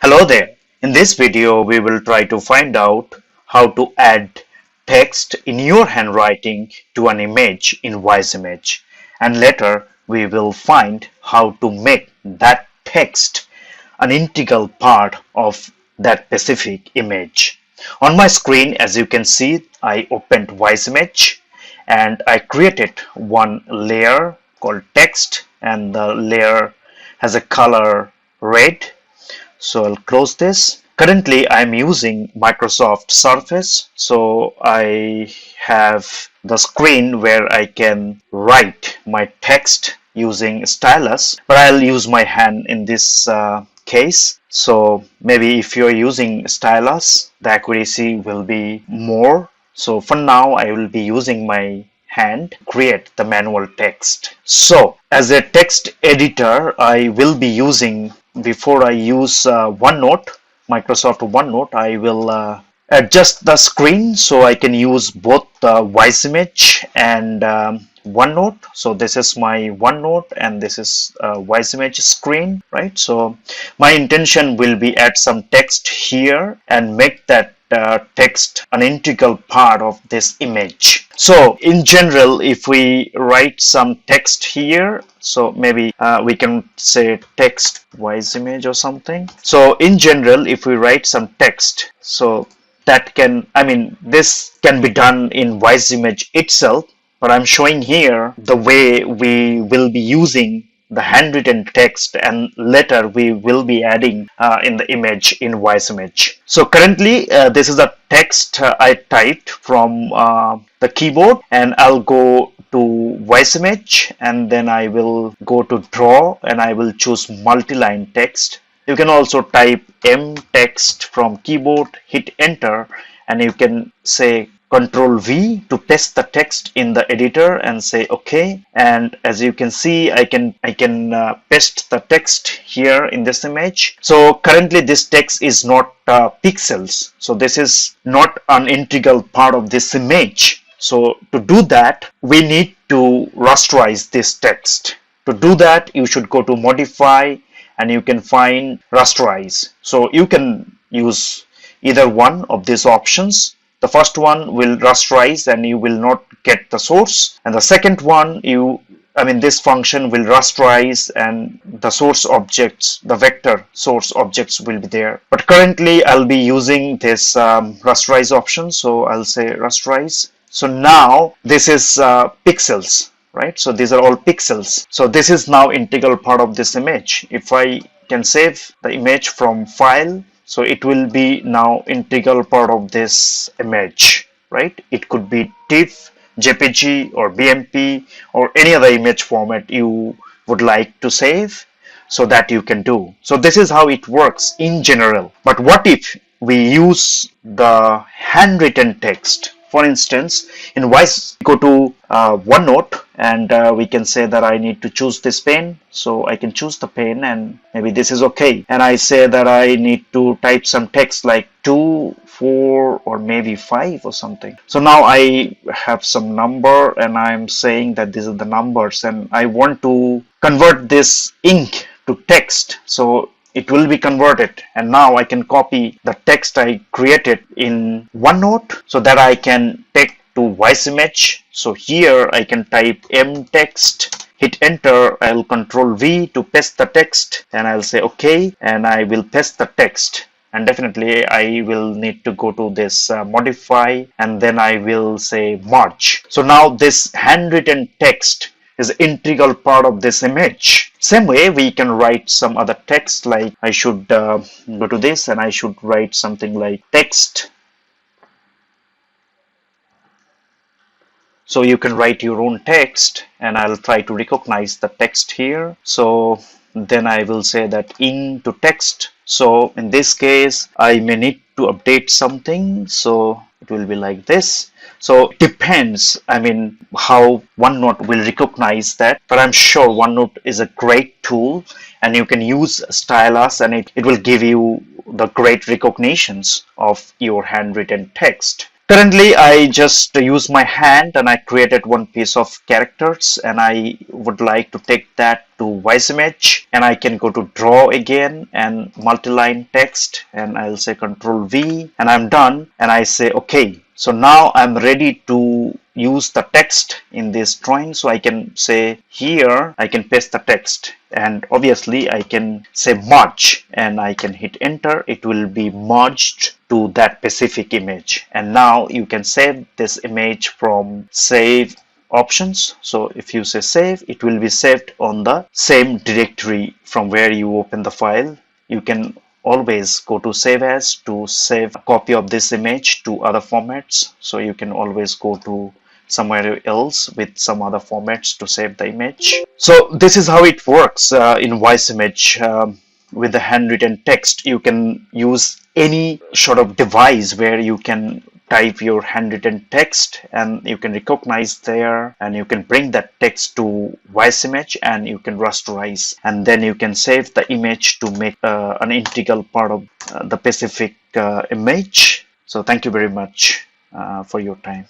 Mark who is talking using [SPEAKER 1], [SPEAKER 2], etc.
[SPEAKER 1] Hello there. In this video, we will try to find out how to add text in your handwriting to an image in WiseImage. And later, we will find how to make that text an integral part of that specific image. On my screen, as you can see, I opened WiseImage and I created one layer called text, and the layer has a color red. So I'll close this. Currently I'm using Microsoft Surface, so I have the screen where I can write my text using stylus, but I'll use my hand in this case. So maybe if you're using stylus, the accuracy will be more. So for now I will be using my hand create the manual text. So as a text editor, I will be using, before I use OneNote, Microsoft OneNote, I will adjust the screen so I can use both WiseImage and OneNote. So this is my OneNote and this is WiseImage screen, right? So my intention will be add some text here and make that text an integral part of this image. So in general, if we write some text here, so maybe we can say text WiseImage or something. So in general, if we write some text, so that can, this can be done in WiseImage itself, but I'm showing here the way we will be using the handwritten text, and later we will be adding in the image in WiseImage. So currently this is the text I typed from the keyboard, and I'll go to WiseImage and then I will go to draw and I will choose multi-line text. You can also type M text from keyboard, hit enter, and you can say Control V to paste the text in the editor and say OK. And as you can see, I can paste the text here in this image. So currently this text is not pixels, so this is not an integral part of this image. So to do that, we need to rasterize this text. To do that, you should go to modify and you can find rasterize. So you can use either one of these options. The first one will rasterize and you will not get the source, and the second one this function will rasterize and the source objects, the vector source objects will be there. But currently I'll be using this rasterize option, so I'll say rasterize. So now this is pixels, right? So these are all pixels. So this is now integral part of this image. If I can save the image from file, so it will be now integral part of this image, right? It could be TIFF, JPG or BMP or any other image format you would like to save, so that you can do. So this is how it works in general. But what if we use the handwritten text? For instance, in Wise, go to OneNote and we can say that I need to choose this pen. So I can choose the pen and maybe this is okay. And I say that I need to type some text like 2, 4 or maybe 5 or something. So now I have some number and I'm saying that these are the numbers and I want to convert this ink to text. So it will be converted, and now I can copy the text I created in OneNote so that I can take to WiseImage. So here I can type M text, hit enter, I'll Control V to paste the text and I'll say OK, and I will paste the text. And definitely I will need to go to this modify and then I will say merge. So now this handwritten text is an integral part of this image. Same way we can write some other text, like I should go to this and I should write something like text. So you can write your own text and I'll try to recognize the text here. So then I will say that into text. So in this case I may need to update something, so it will be like this. So it depends, how OneNote will recognize that, but I'm sure OneNote is a great tool and you can use stylus and it will give you the great recognitions of your handwritten text. Currently, I just use my hand and I created one piece of characters, and I would like to take that to WiseImage, and I can go to draw again and multi-line text, and I'll say Control V, and I'm done, and I say okay. So now I'm ready to use the text in this drawing. So I can say here, I can paste the text, and obviously I can say merge, and I can hit enter. It will be merged to that specific image, and now you can save this image from save options. So if you say save, it will be saved on the same directory from where you open the file. You can always go to save as to save a copy of this image to other formats. So you can always go to somewhere else with some other formats to save the image. So this is how it works in WiseImage. With the handwritten text, you can use any sort of device where you can type your handwritten text, and you can recognize there, and you can bring that text to WiseImage and you can rasterize, and then you can save the image to make an integral part of the specific image. So thank you very much for your time.